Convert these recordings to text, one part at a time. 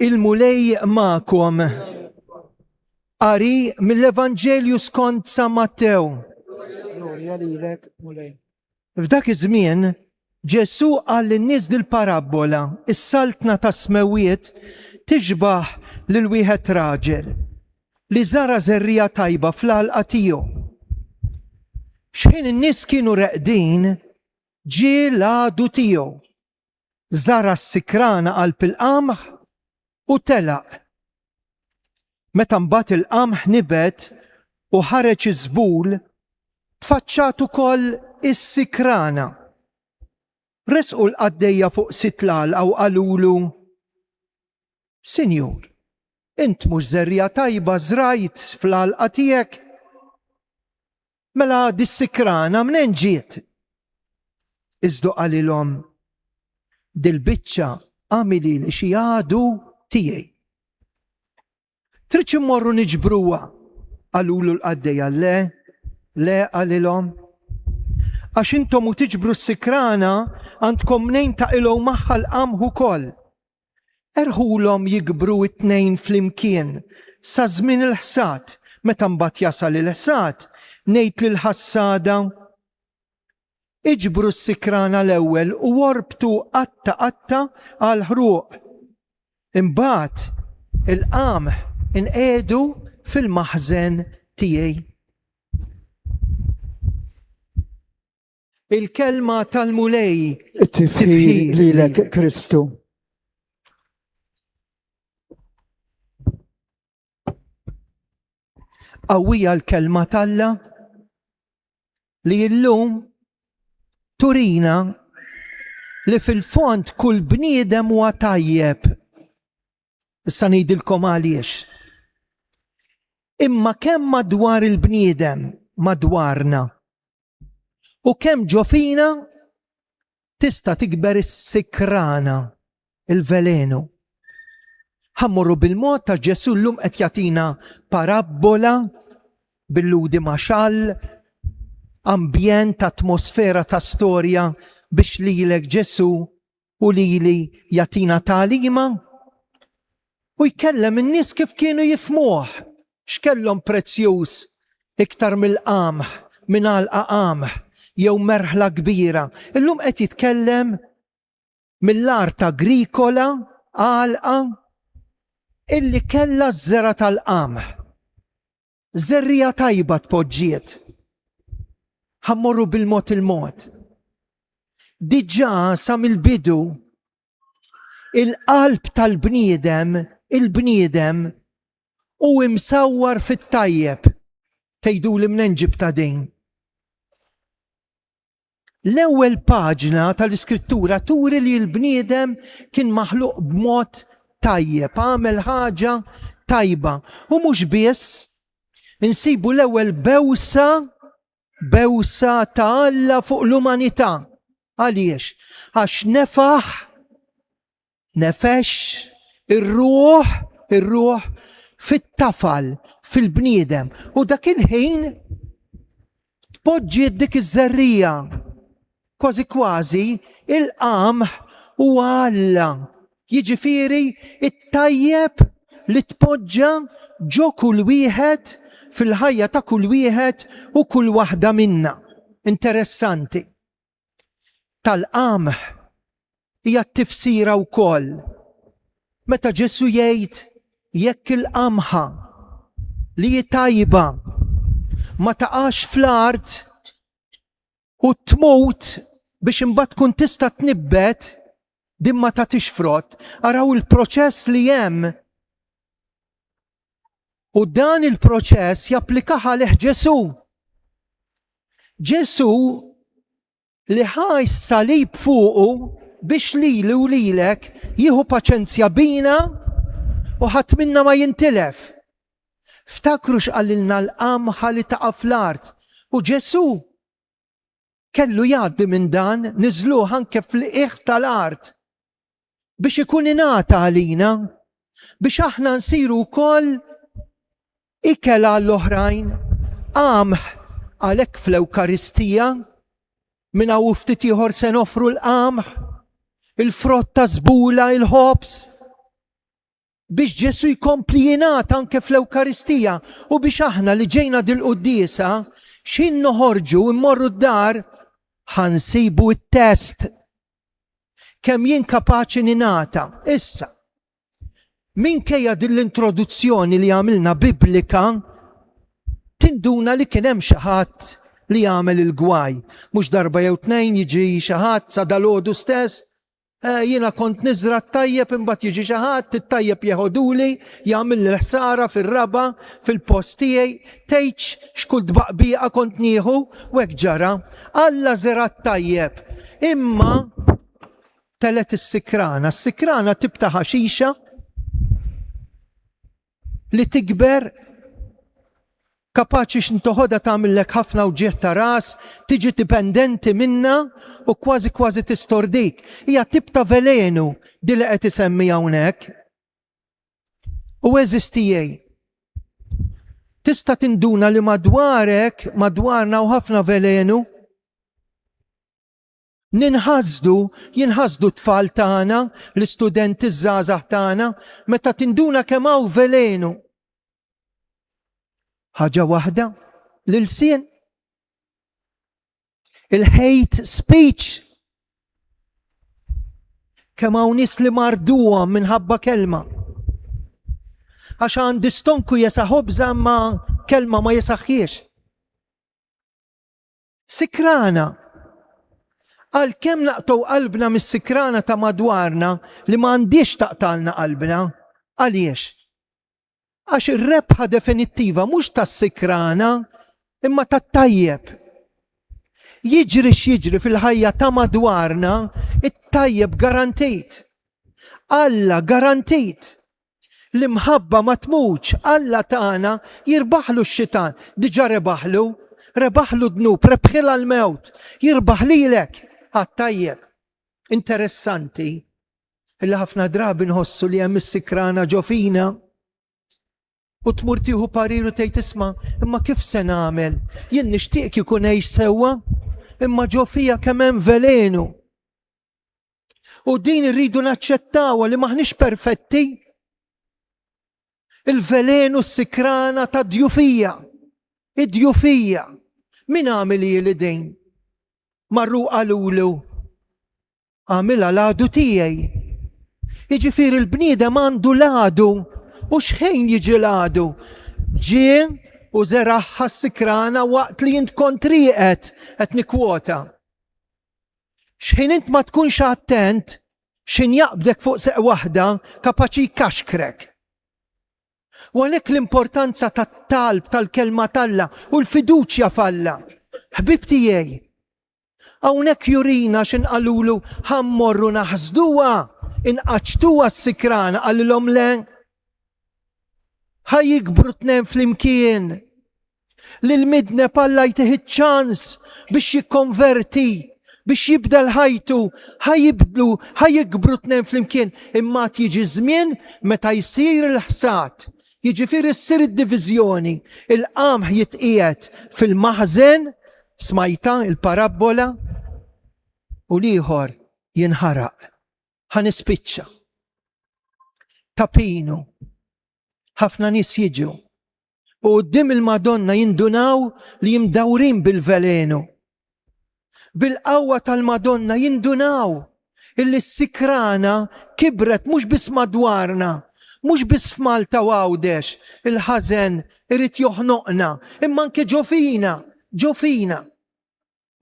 Il-mulej ma'kom. Qari mill-Evanġelju skont San Mattew. Glorja lilek, mulej. F'dak iż-żmien Ġesu qal lin-nies dil-parabola, is-saltna ta' smewiet tixbaħ lil wieħed raġel li żara żerrija tajba fl-għalqa tiegħu. X'ħin in-nies kienu reqdin, ġie l-għadu tiegħu. Żara s-sikrana qalb il-qamħ u telaq. Meta mbagħad il-qamħ nibet u ħareġ iż-żbul, tfaċċat ukoll is-sikrana. Resqu l-qaddejja fuq sitlal u qalulu: Sinjur, int mhux żerrija tajba żrajt fl-għalqa tiegħek? Mela dis-sikrana minn ġiet? Iżda qalilhom: Dil-biċċa għamili li xi għadu tiegħi. Trid immorru niġbruha? Qalulu l-qaddejja le qalilhom: Għax intom u tiġbru s-sikrana għandkom mnejn taqilgħu magħha l-qamħ ukoll. Erħulhom jikbru it-tnejn flimkien sa żmien il-ħsad, meta mbagħad jasal il-ħsad ngħid lill-ħassada: Iġbru s-sikrana l-ewwel u worbtu qatta għal ħruq. Imbagħad il-qamħ inqiegħdu fil-maħżen tiegħi. Il-kelma tal-mulej Tifħir lilek, Kristu. Qawwija l-kelma talla li llum turina li fil-fond kull bniedem huwa tajjeb. Issa ngħidilkom għaliex. Imma kemm madwar il-bniedem madwarna u kemm ġo fina tista' tikber is-sikrana, il-velenu. Ħammorru bil-mod ta' Ġesu llum qed jagħtina parabola bil-ludi maxall, ambjent, atmosfera ta' storja biex lilek Ġesu u lili jagħtina tagħlima u jkellem in-nies kif kienu jifhmuh, x'kellhom prezzjuż iktar mill-qamħ, minn għalqa qamħ jew merħla kbira. Illum qed jitkellem mill-art agrikola għalqa illi kellha ż-żera tal-qamħ. Żerrija tajba tpoġġiet. Ħammorru bil-mod il-mod. Diġà sa mill-bidu il-qalb tal-bniedem, il-bniedem u imsawwar fit-tajjeb. Tgħiduli minn ġibta din. L-ewwel paġna tal-Iskrittura turi li l-bniedem kien maħluq b'mod tajjeb, għamel ħaġa tajba. U mhux biss, insibu l-ewwel bewsa ta' Alla fuq l-umanità. Għaliex? Għax nefex ir-ruħ fit-tafal, fil-bniedem. U dak il-ħin tpoġġiet dik iż-żerrija. Kważi il-qamħ u Alla. Jiġifieri it-tajjeb li tpoġġa ġo kull wieħed fil-ħajja ta' kull wieħed u kull waħda minna. Interessanti. Tal-qamħ hija t-tifsira wkoll. Meta Ġesu jgħid jekk il-qamħa li hi tajba ma taqax fl-art u tmut biex imbagħad tkun tista' tnibbet din ma tagħtix frott, araw il-proċess li hemm. U dan il-proċess japplikaha għalih Ġesu. Ġesu li ħaj s-salib fuqu biex lili u lilek jieħu paċenzja bina u ħadd minna ma jintilef. Ftakru x'qalilna l-qamħa li taqa' fl-art u Ġesu kellu jgħaddi minn dan, niżluh anke fl-qiegħ tal-art biex ikun ingħata għalina, biex aħna nsiru wkoll ikel għall-oħrajn, qamħ għalhekk fl-Ewkaristija minn hawn ftit ieħor se nofru l-qamħ, il-frott ta' żbula, il-ħobs. biex Ġesu jkompli jingħata anke fl-Ewkaristija u biex aħna li ġejna dil-quddiesa xin noħorġu immorru d-dar ħansibu t-test kemm jien kapaċi ningħata. Issa, minkejja din l-introduzzjoni li għamilna biblika, tinduna li kien hemm xi ħadd li jagħmel il-gwaj. Mhux darba jew tnejn jiġi xi ħadd sa dalgħodu stess. Jiena kont niżra t-tajjeb imbagħad jiġi xi ħadd it-tajjeb jeħoduli jagħmel l-ħsara fir-raba fil-post tiegħi tgħidx x'kull dbaqbieqa kont nieħu u hekk ġara. Alla żera t-tajjeb. Imma telet is-sikrana. S-sikrana tibta ħaxixa li tikber kapaċi x'intoħodha tagħmillek ħafna uġieħ ta' ras, tiġi dipendenti minna u kważi tistordik. Hija tip ta' velenu di li qed isemmi hawnhekk. U eżistijej. Tista' tinduna li madwarna u ħafna velenu. Jinħasdu tfal tagħna, l-istudenti żgħażagħ tagħna, meta tinduna kemm hawn velenu. ħaġa waħda l-sien. Il-hate speech. Kemm hawn nies li marduhom minħabba kelma. Għax għandi stonku jesa' ħobża ma kelma ma jesaħħiex. Sikrana. Għalkemm naqtaw qalbna mis-sikrana ta' madwarna li ma għandix taqtalna qalbna. Għaliex? Għax ir-rebħa definittiva mhux tas-sikrana imma tat-tajjeb. Jiġri x'jiġri fil-ħajja ta' madwarna, it-tajjeb garantit. Alla garantit. L-imħabba ma tmutx, Alla tagħna jirbaħlu x-xitan, diġà rebaħlu dnub, rebħilha l-mewt, jirbaħ lilek għat-tajjeb. Interessanti illi ħafna drabi nħossu li hemm is-sikrana ġo fina. U tmur tieħu pariru tgħid isma' imma kif se nagħmel? Jien nixtieq kieku ngħix sewwa, imma ġo fija kemm hemm velenu. U din irridu naċċettawha li maħniex perfetti. Il-velenu s-sikrana ta' djufija. Id-djufija. Min għamil li din? Marru qalulu. Għamilha l-għadu tiegħi. Jiġifieri l-bniedem għandu l-għadu. U x'ħejn jiġi l-għadu? Ġie u zeraħħa s-sikrana waqt li jint kontriqet qed nikkwota. X'ħin int ma tkunx attent x'in jaqbdek fuq seq waħda kapaċi jkaxkrek. U għalhekk l-importanza tat-talb tal-kelma talla u l-fiduċja falla. Ħbib tiegħi, hawnhekk jurina x'inqalulu ħammorru naħżduha, inqaċtuha s-sikrana qalilhom le. ħajjikbru tnejn flimkien. Lil-midneb Alla jtieħ iċ-ċans biex jikkonverti, biex jibdel ħajtu, ħajjikbru tnejn flimkien. Imma tiġi żmien meta jsir il-ħsad. Jiġifieri ssir id-diviżjoni, il-qamħ jitqiegħed fil-maħżen, smajta il-parabola, u l-ieħor jinħaraq. Ħanispiċċa. Tapinu. Ħafna nies jiġu u quddiem il-Madonna jindunaw li jimdawrin bil-velenu. Bil-qawwa tal-Madonna jindunaw illi s-sikrana kibret mhux biss madwarna, mhux biss f'Malta u Għawdex, il-ħażen irid joħnoqna, imma anke ġo fina.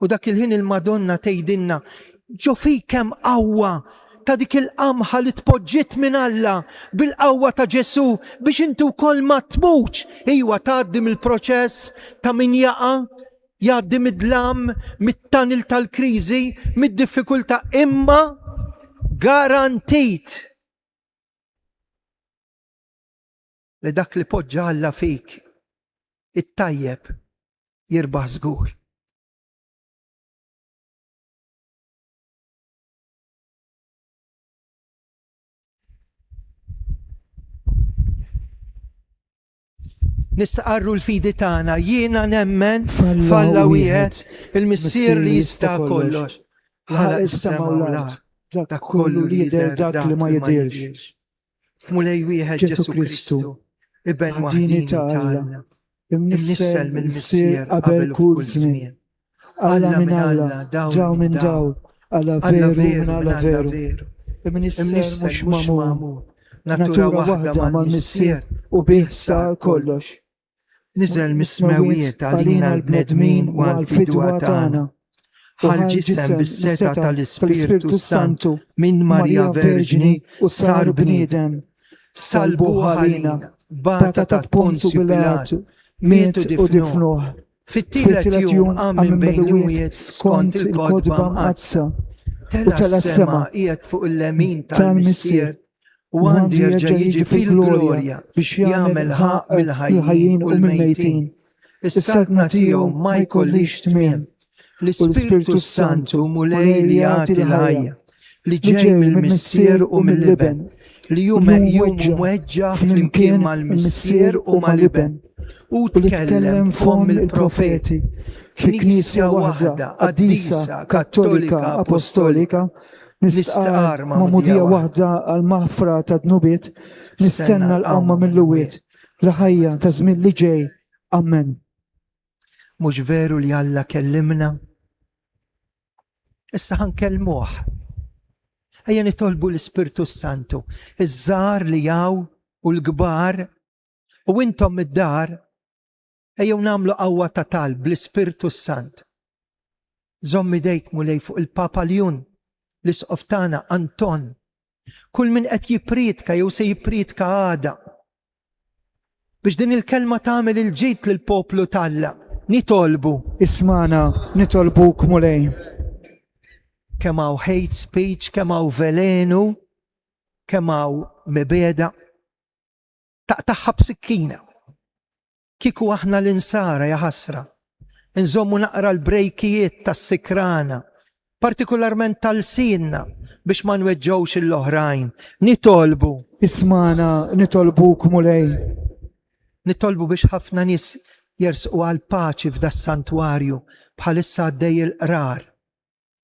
U dak il-ħin il-Madonna tgħidilna ġo fik kemm qawwa ta' dik il-qamħa li tpoġġiet minn Alla bil-qawwa ta' Ġesu biex intu wkoll ma tmutx. Iwa tgħaddi mill-proċess ta' min jaqa', jgħaddi mid-dlam, mit-tanil tal-kriżi, mid-diffikultà, imma garantit li dak li poġġa Alla fik, it-tajjeb jirbaħ żgur. Nistaqarru l-fidi tagħna, jiena nemmen falla wieħed il-missier li jista' kollox. Ħala issa mawlat, dak kollu li jidher dak li ma jidirx. f'mulej wieħed Ġesu Ġesu Kristu, Kristu, Ibn ħaddini waħdini ta' Alla, ta'Alla, imnissel imnissel mill-missier mill-missier qabel kull żmien. Alla minn Alla, dawl minn dawl, Alla veru minn Alla veru. Imnissel Imnissel mhux mhux magħmul, magħmul, natura waħda mal-missier u bih sar kollox. Niżel mis-smawijiet għalina l-bnedmin u għal-fidwa tagħna. Ħal ġisem bis-seta tal-Ispiritu Santu minn Marja Verġini u sar bniedem. Salbu ħalina, bata ta' Ponzju Pilatu, mietu u difnuh. difnuh. Fit-tielet jum għam bejn l-wiet skont il-kodba mqazza. Tela s-sema qiegħed fuq il-lemin tal-missier u għandu jerġa' jiġi fil-glorja biex jagħmel ħaq mill-ħajjin u l-mejtin. Is-saltna tiegħu ma jkollix tmiem. L-Ispiritu Santu mulej li jagħti l-ħajja li ġej mill-missier u mill-liben li jum weġġa flimkien mal-missier u mal-liben u tkellem fom il-profeti fi Knisja waħda qaddisa kattolika apostolika nistaqar ma'mudija waħda għal-maħfra ta' dnubiet nistenna l-qawma mill-luwiet l-ħajja ta' żmien li ġej. Amen. Mhux veru li Alla kellimna? Issa ħankellmuh. Ejja nitolbu l-Ispirtu Santu, iż-żgħar li jaw u l-kbar u intom id-dar ejjew nagħmlu qawwa ta' talb bl-Ispirtu Sant. Żomm idejk mulej fuq il-Papa Ljun, l-isqof tagħna Anton, kull min qed jipriedka jew se jipriedka għada biex din il-kelma tagħmel il-ġid lill-poplu tagħlla. Nitolbu. Ismana, nitolbuk mulej. Kemm hawn hate speech, kemm hawn velenu, kemm hawn mibeda. Taqtaħħa b'sikkina. Kieku aħna l-insara ja ħasra. Nżommu naqra l-brejkijiet tas-sikrana, partikolarment tal-sinna biex ma nweġġgħux l-oħrajn. Nitolbu. Ismana, nitolbuk mulej. Nitolbu biex ħafna nies jersqu għal paċi f'da s-santwarju bħalissa għaddej il-qrar.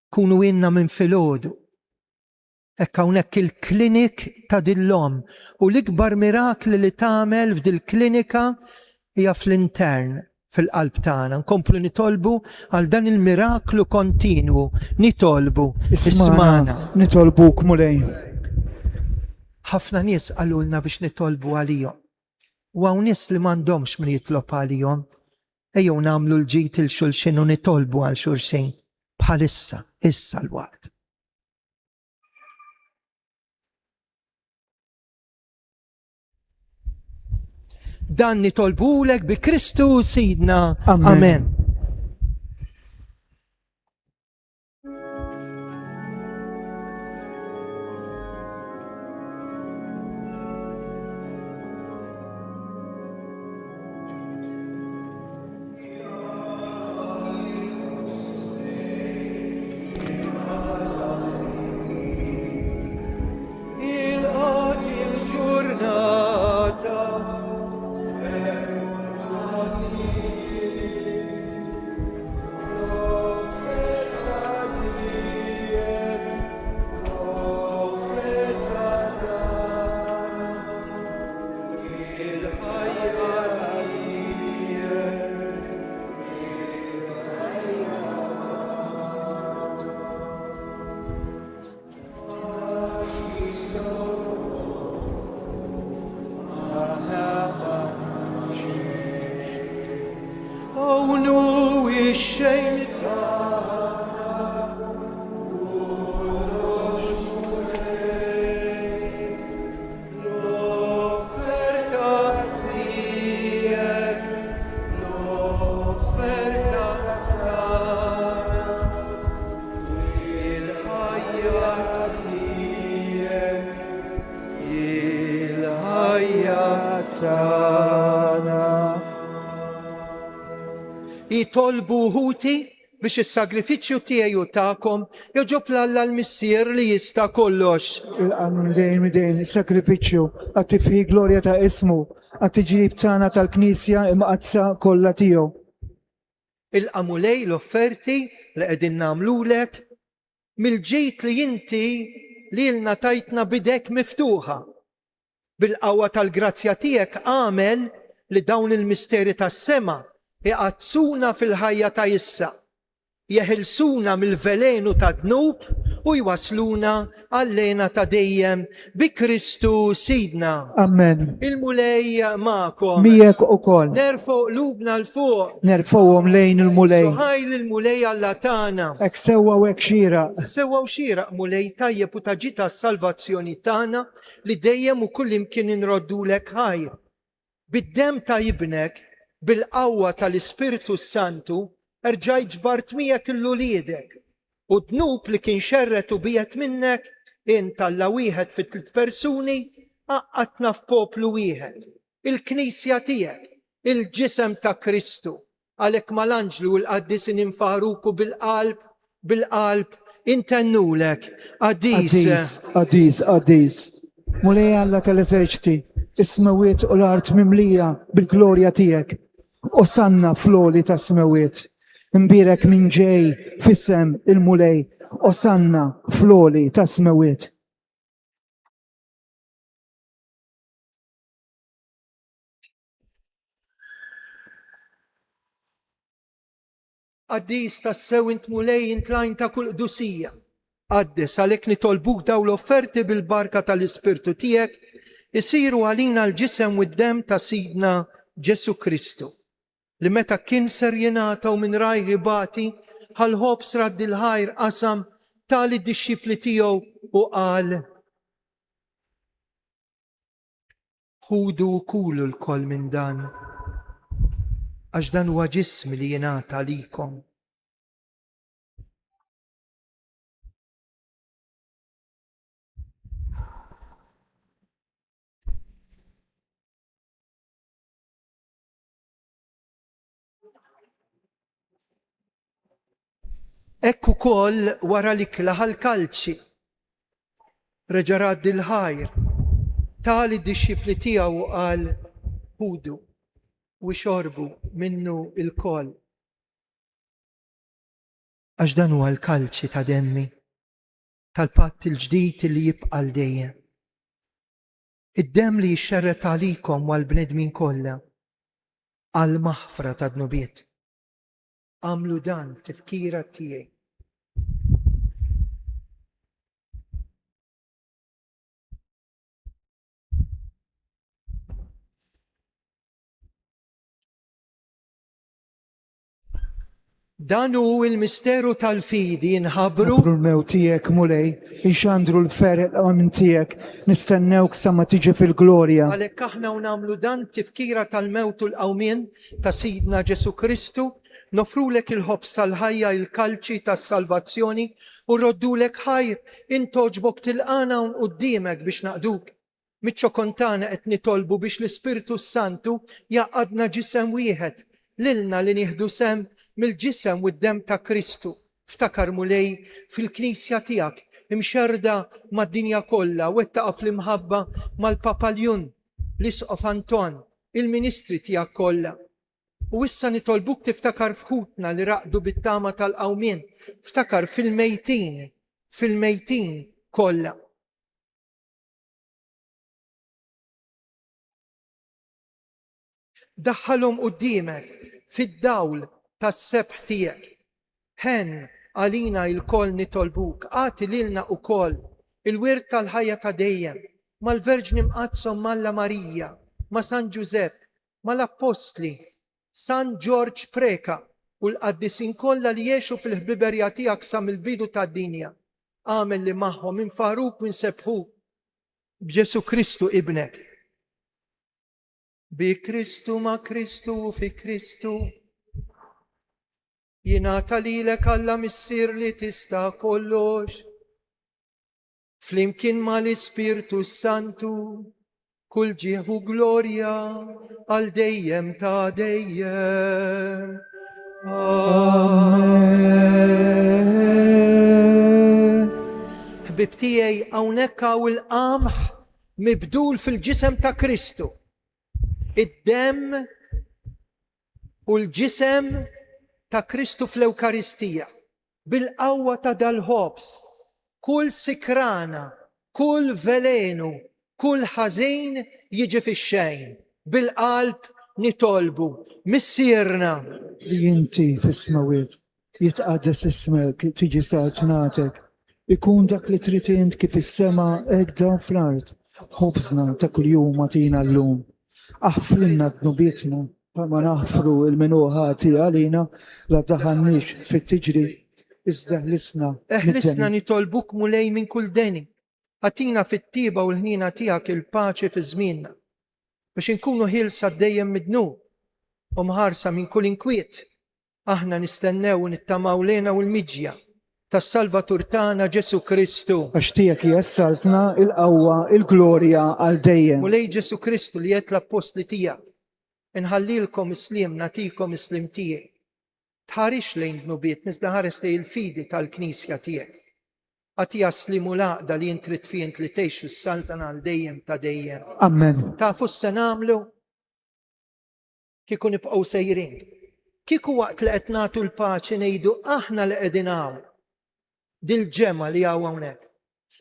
Kunu inna minn filgħodu. Hekk hawnhekk il-klinik ta' dillhom u l-ikbar mirakli li tagħmel f'dil-klinika hija fl-intern fil-qalb tagħna. Nkomplu nitolbu għal dan il-miraklu kontinwu. Nitolbu. Ismana. Nitolbuk mulej. Ħafna nies qalulna biex nitolbu għalihom. U hawn nies li m'għandhomx min jitlob għalihom, ejjew nagħmlu l-ġid il xulxin u nitolbu għal xulxin bħalissa, issa l-waqt. Dan nitolbulek bi Kristu Sidna. Amen. Jitolbu ħuti biex is-sagrifiċċju tiegħi u tagħkom joġob Alla l-missier li jista' kollox. Il-qanun dejjem is-sagrifiċċju għat tifħi glorja ta' ismu għat tiġrib tagħna tal-Knisja imqazza kollha tiegħu. Il-qamulej l-offerti li qegħdin nagħmlulek mill-ġejt li inti lilna tajtna bidek miftuħa. bil-qawwa tal-grazzja tiegħek għamel li dawn il-misteri tas-sema iqazzuna fil-ħajja ta' issa, jeħilsuna mill-velenu ta' dnub u jwasluna għall-lejna ta' dejjem bi Kristu Sidna. Amen. Il-mulej ma'kom. Mijek ukoll. Nerfgħu qlubna l-fuq. Nerfawhom lejn il-mulej. Suħajl il-mulej Alla tagħna. Ek sewwa u ek xira. Sewwa xieraq mulej tajjeb u taġita s-salvazzjoni tagħna li dejjem u kull imkien inroddulek ħajr. Bid-dem ta' ibnek, bil-qawwa tal-Ispiritu Santu, erġaj ġbart miegħek il-uliedek. U dnub li kien xerret u bijet minnek, intalla wieħed fit-tliet persuni, qaqqatna f'poplu wieħed. Il-Knisja tiegħek, il-ġisem ta' Kristu. Għalhekk mal-anġlu u l-qaddisin infaruku bil-qalb, intennulek. Qaddis. Mulej Alla tal-eżerċiti, is-smewiet u l-art mimlija bil-glorja tiegħek. Osanna floli ta' smewiet. Imbirek minn ġej fissem il-mulej. Osanna floli ta' smewiet. Qaddis tas-sew int mulej intlajn ta' kull qdusija. Qaddis għalhekk nitolbuk daw l-offerti bil-barka tal-Ispirtu tiegħek isiru għalina l-ġisem u d-dem ta' Sidna Ġesu Kristu. Li meta kien ser jingħataw minn raj ribati ħal-ħobs raddi l-ħajr qasam tali d-dixxipli tiegħu u qal: ħudu u kulu l-koll minn dan, għax dan huwa ġismi li jingħata għalikom. Ekku koll wara li klaħal kalċi, reġa' raddi l-ħajr, tali d-dixxipli tiegħu qal: ħudu u xorbu minnu il-koll. Għax dan huwa l-kalċi ta' demmi, tal-patt il-ġdid li jibqa' dejjem. Id-demm li jixxerret għalikom u għall-bnedmin kollha għal maħfra ta' dnubiet. Għamlu dan tifkira tiegħi. Dan hu il-misteru tal-fidi jinħabru l-mew tiegħek mulej, ixandru l-fereq minn tiegħek, nistennewk sa ma tiġi fil-glorja. għalhekk aħna u nagħmlu dan tifkira tal-mewt u l-qawmien ta' Sidna Ġesu Kristu, nofrulek il-ħobs tal-ħajja il-kalċi tas-salvazzjoni u roddulek ħajr intoġbok tilqana un qudiemek biex naqduk. Miċ-ċokontana qed nitolbu biex l-Ispirtu Santu jaqadna ġisem wieħed lilna li nieħdu sem mill-ġisem u d-dem ta' Kristu. Ftakar mulej fil-Knisja tiegħek imxerda mad-dinja kollha u wettaqa fl-imħabba mal-Papaljun, l-Isqof Anton, il-Ministri tiegħek kollha. U issa nitolbuk tiftakar fħutna li raqdu bit-tama tal-qawmien, ftakar fil-mejtin kollha. Daħħalhom quddiemek fid-dawl tas-sebħ tiegħek. Ħen għalina il-koll nitolbuk, għati lilna ukoll il-wirt tal-ħajja ta' dejjem, mal-Verġni Mqazzom Malla Marija, ma' San Ġusepp, mal-Apostli, San George Preka u l-qaddisin kollha li jgħixu fil-ħbiberja tiegħek sa mill-bidu tad-dinja. Għamel li magħhom infaruk u nsebħuk b'Ġesu Kristu ibnek. Bi Kristu ma' Kristu u fi Kristu jingħata lilek Alla missier li tista' kollox. Flimkien mal-Ispirtu Santu kull ġieħu glorja għal dejjem ta' dejjem. Ħbib tiegħi hawnhekk hawn il-qamħ mibdul fil-ġisem ta' Kristu. Id-demm u l-ġisem ta' Kristu fl-Ewkaristija. Bil-qawwa ta' dal-ħobs, kull sikrana, kull velenu, kull ħażin jiġi fix-xejn, bil-qalb nitolbu, missierna. li inti fis-smawiet jitqaddes ismek, tiġi saltnatek, ikun dak li trid int kif is-sema hekk dawn fl-art. Ħobżna ta' kuljum atina llum. Aħfrilna dnubietna bħalma naħfru il-minuħati għalina la daħannix fit-tiġri iżda ħlisna. Eħlisna nitolbuk mulej minn kull deni. Għatina fit-tiba u l-ħnina tiegħek il-paċi fi żmienna biex inkunu ħilsa dejjem midnu u mħarsa minn kull inkwiet. Aħna nistennew u nittamaw lejna u l-miġja tas-Salvatur tagħna Ġesu Kristu. Għax tiegħek jessaltna il-qawwa, il-glorja għal dejjem. Mulej Ġesu Kristu li qed l-apostli tiegħek. Inħallilkom islim, nagħtikom islim tiegħek. Tħarix lejn dnubiet, iżda ħares lejn il-fidi tal-Knisja tiegħek. Għatija slimu laqda li intrid fient li tgħix fis-saltana għal dejjem ta' dejjem. Amen. Tafu se nagħmlu? Kieku nibqgħu sejrin. Kieku waqt li qed nagħtu l-paċi ngħidu aħna li qegħdin hawn. Dil-ġemma li hawn hawnhekk.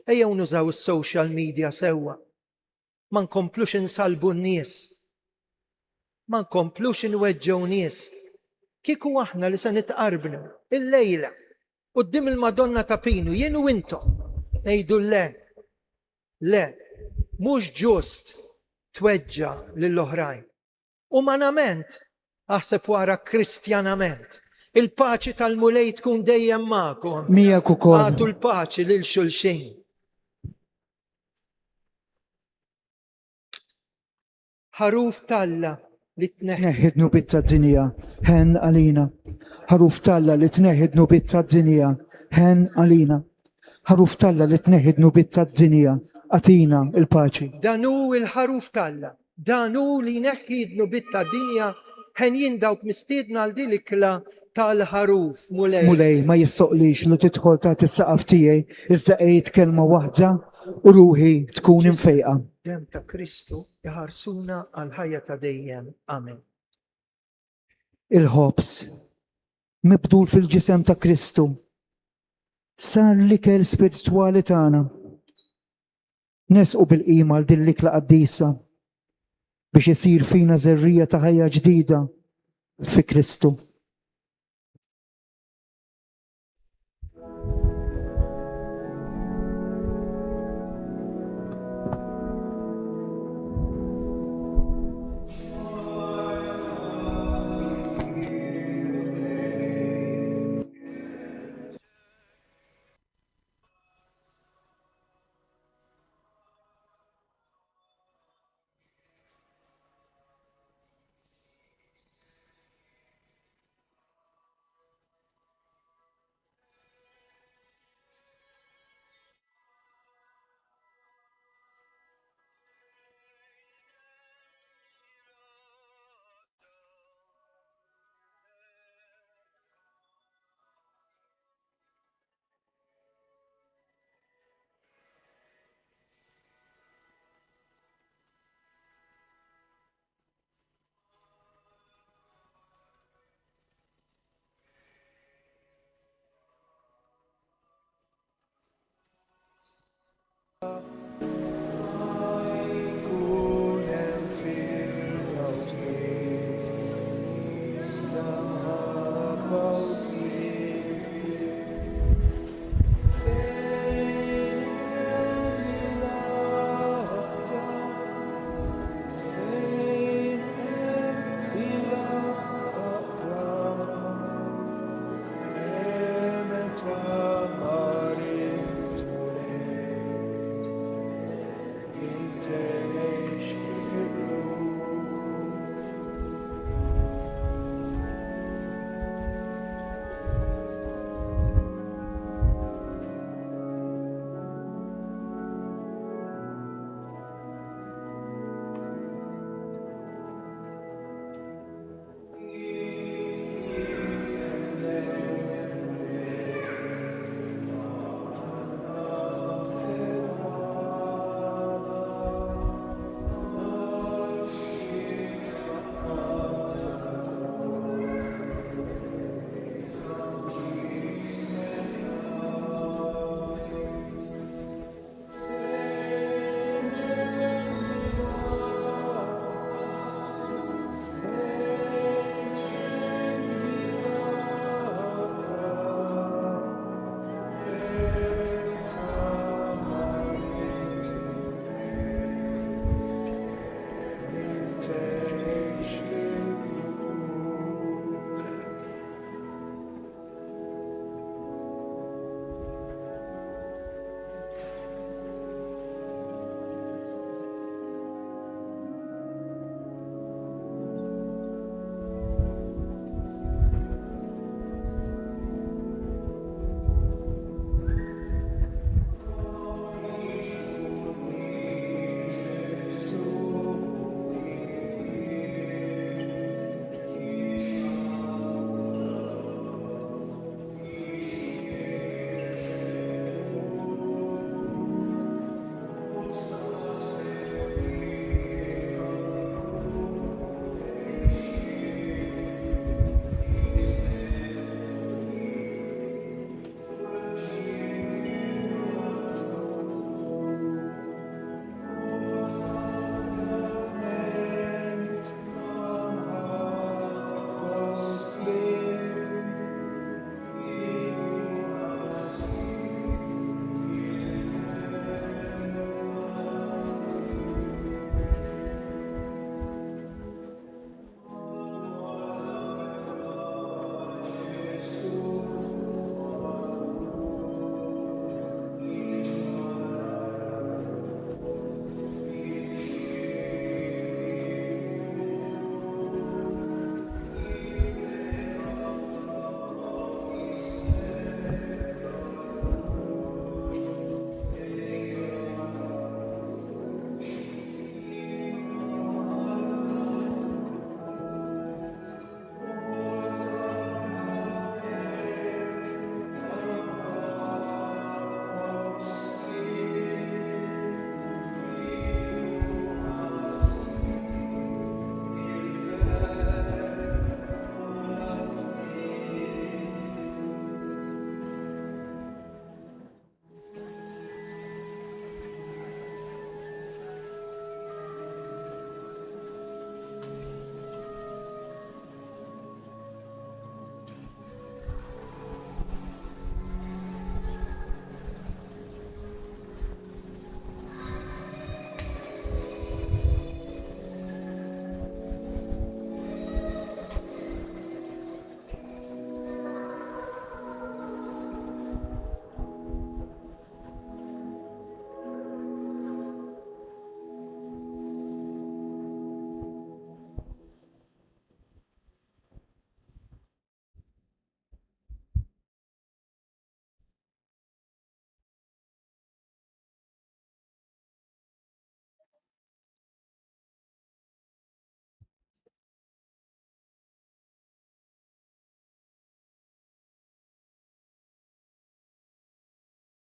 Ejjew nużaw is-social media sewwa. Ma nkomplux insalbu n-nies. Ma nkomplux inweġġew nies. Kieku aħna li se nitqarbnu il-lejla quddiem il-Madonna ta' Pinu jien u intom ngħidu le, mhux ġust tweġġa lill-oħrajn. Umanament aħseb wara kristjanament. Il-paċi tal-mulej tkun dejjem magħkom. Miegħek ukoll. Għatu l-paċi lil xulxin. Ħaruf talla li Tneħħidnu bit-tad-dinja, ħen għalina. Ħaruf talla li tneħħidnu bit-tad-dinja, ħen għalina. Ħaruf talla li tneħħidnu bit-tad-dinja, għatina il-paċi. danu il-ħaruf talla, danu li neħħidnu bit-tad-dinja ħen jindawk mistiedna għal dilikla tal-ħaruf mulej. Mulej ma jistoqlix li tidħol ta' is-saqaf tiegħi iżda qgħid kelma waħda u ruħi tkun imfejqa. Dem ta' Kristu iħarsuna għal ħajja ta' dejjem. Amen. Il-ħobs mibdul fil-ġisem ta' Kristu sar l-ikel spiritwali tagħna. Nesqu bil-qima għal din l-ikla qaddisa biex isir fina żerrija ta' ħajja ġdida fi Kristu.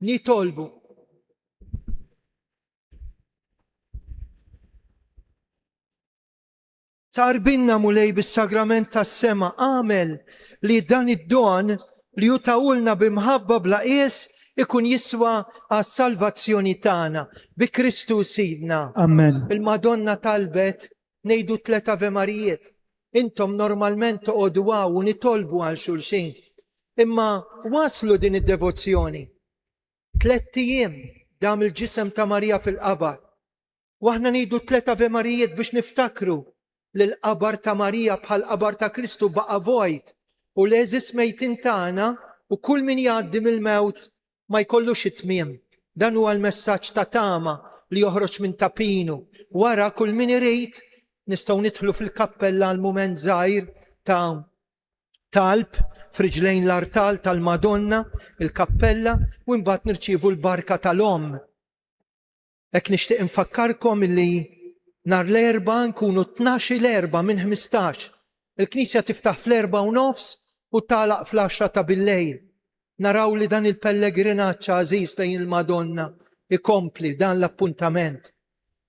nitolbu. Tarbinna mulej bis-sagrament tas-sema għamel li dan id-don li jutawulna bimħabba bla qies ikun jiswa għas-salvazzjoni tagħna bi Kristu Sidna. Amen. Il-Madonna talbet ngħidu 3 Ave Marijiet. Intom normalment toqgħodu u nitolbu għal xulxin. Imma waslu din id-devozzjoni. 3 ijiem dam il-ġisem ta' Marija fil-qabar. Waħna ngħidu 3 Ave Marijiet biex niftakru li l-qabar ta' Marija bħal qabar ta' Kristu baqa' vojt u l-eżis mejtin tagħna u kull min jgħaddi mill-mewt ma jkollux it-tmiem. Dan huwa l-messaġġ ta' tama li joħroġ minn tapinu. Wara kull min irid nistgħu nidħlu fil-kappella għal mument żgħir ta' talb friġlejn l-artal tal-Madonna, il-kappella, u mbagħad nirċievu l-barka tal-Omm. Hekk nixtieq infakkarkom li nar l-erba nkunu 12 l-erba minn 15. Il-Knisja tiftaħ fl-4:30 u tagħlaq fl-10 ta' bil-lejl. Naraw li dan il-pellegrinaġġ għażiż lejn il-Madonna ikompli dan l-appuntament.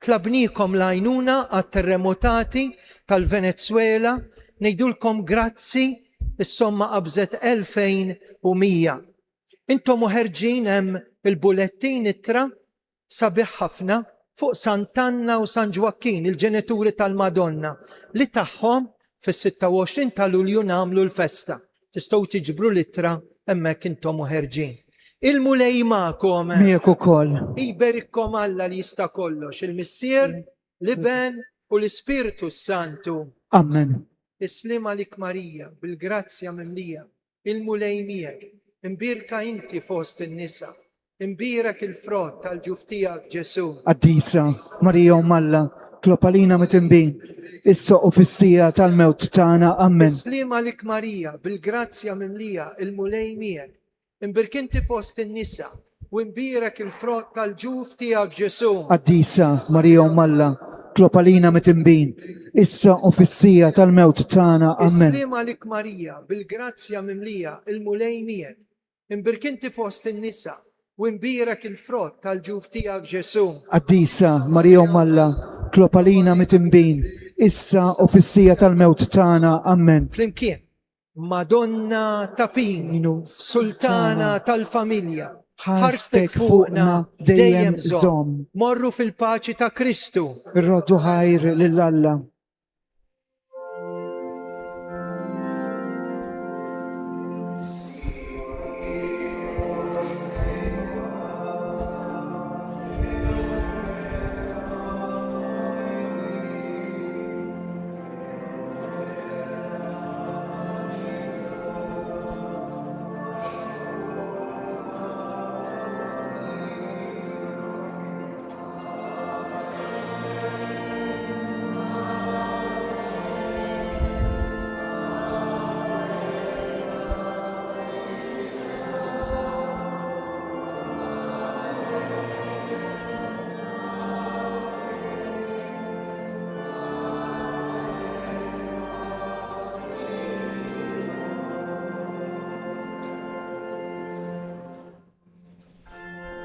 Tlabnikom l-għajnuna għat-terremotati tal-Venezuela, ngħidulkom grazzi, is-somma qabżet 2100. Intom ħerġin hemm il-bulettin ittra sabiħ ħafna fuq Sant'Anna u San Ġwakkin, il-ġenituri tal-Madonna, li tagħhom fis-26 ta' Lulju nagħmlu l-festa. Tistgħu tiġbru l-ittra hemmhekk intom ħerġin. Il-mulej magħkom. Miegħek ukoll. Iberikkom Alla li jista' kollox, il-Missier, l-Iben u l-Ispirtu Santu. Amen. Islim għalik Marija, bil-grazzja mimlija, il-mulej miegħek, imbirka inti fost in-nisa, imbirek il-frott tal-ġuftijak Ġesu. Addisa, Marija Malla, klopalina mitimbin, issa u fissija tal-mewt tagħna. Amen. Islim għalik Marija, bil-grazzja mimlija, il-mulej miegħek, imbirk inti fost in-nisa, u imbirek il-frott tal-ġuftijak Ġesu. Addisa, Marija Malla, klopalina mitimbin, issa u fissija tal-mewt tagħna. Amen. Islim għalik Marija, bil-grazzja mimlija, il-mulej miegħek, imbirk inti fost in-nisa, u imbirek il-frott tal-ġuf tiegħek Ġesu. Addisa, Marija Malla, klopalina mitimbin, issa u fissija tal-mewt tagħna. Amen. Flimkien, Madonna tapinu, Sultana tal-familja, ħarstek fuqna dejjem żomm. Morru fil-paċi ta' Kristu. Irroddu ħajr lill-Alla.